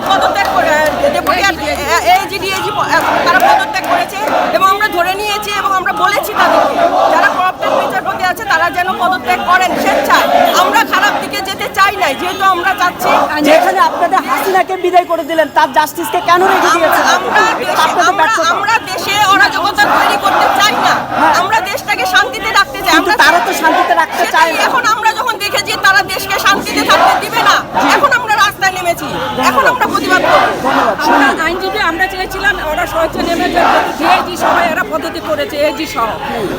পদত্যাগ করে deputy AG DAG তারা পদত্যাগ করেছে এবং আমরা ধরে নিয়েছি এবং আমরা বলেছি তাদেরকে যারা করাপ্টেড বিচারপতি আছে তারা যেন পদত্যাগ করেন স্বেচ্ছায়। আমরা খারাপ দিকে যেতে চাই নাই, যেহেতু আমরা চাচ্ছি যেখানে আপনাদের হাসিনাকে বিদায় করে দিলেন তার জাস্টিসকে কেন রেখে দিয়েছেন? আমরা দেশে অরাজকতা তৈরি করতে চাই না, আমরা দেশটাকে শান্তিতে রাখতে চাই। আমরা তারা তো শান্তিতে রাখতে চায় না। এখন আমরা যখন দেখেছি তারা দেশকে শান্তিতে থাকতে দিবে না, এখন আমরা রাস্তায় নেমেছি, এখন আমরা প্রতিবাদ করব। আমরা আইনজীবী আমরা চেয়েছিলাম ওরা সহজে নেমে যাবে, ডিআইজি সবাই এরা পদ্ধতি করেছে, এজি সহ।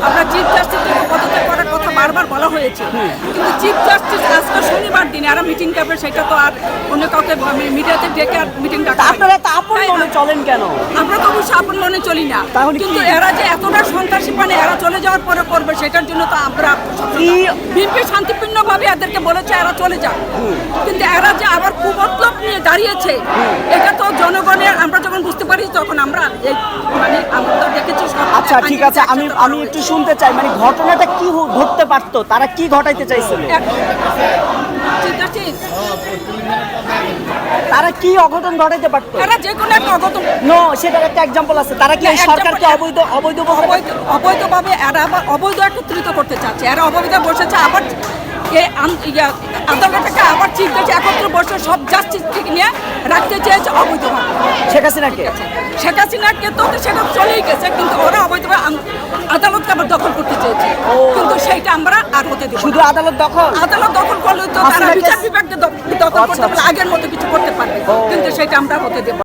আমরা চিফ জাস্টিসকে পদ্ধতি করার কথা বারবার বলা হয়েছে, কিন্তু চিফ জাস্টিস আজকে শনিবার দিনে এরা মিটিং করবে, সেটা তো আর অন্য কাউকে মিডিয়াতে ডেকে আর মিটিং ডাকা। আপনারা তা আপন মনে চলেন কেন? আমরা তো অবশ্যই আপন মনে চলি না, তাহলে কিন্তু কি? এরা যে এতটা সন্ত্রাসী মানে এরা চলে যাওয়ার পরে করবে, সেটার জন্য তো আমরা বিএনপি শান্তিপূর্ণভাবে এদেরকে বলেছে এরা চলে যাক, কিন্তু এরা যে আবার কুমতলব নিয়ে দাঁড়িয়েছে এটা তো জনগণের, আমরা যখন বুঝতে পারি তখন আমরা এই মানে আমরা তো দেখেছি। আচ্ছা ঠিক আছে, আমি একটু শুনতে চাই, মানে ঘটনাটা কি ঘটতে পারতো, তারা কি ঘটাইতে চাইছিল, ঠিক আছে, তারা কি অঘটন ঘটাইতে পারতো? এরা যে কোনো একটা অঘটন নো, সেটার একটা এক্সাম্পল আছে। তারা কি এই সরকারকে অবৈধভাবে এরা আবার অবৈধ একত্রিত করতে চাচ্ছে, এরা অবৈধ বসেছে আবার আদালতটাকে আবার চিফ জাস্টিস একত্র বসে সব জাস্টিস থেকে নিয়ে রাখতে চেয়েছে অবৈধভাবে। শেখ হাসিনাকে তো সেটা চলেই গেছে, কিন্তু ওরা অবৈধভাবে আদালতকে আবার দখল করতে চেয়েছে, কিন্তু সেইটা আমরা আর হতে দেব। শুধু আদালত দখল করলে তো তারা বিচার বিভাগকে দখল করতে পারলে আগের মতো কিছু করতে পারবে, কিন্তু সেটা আমরা হতে দেব।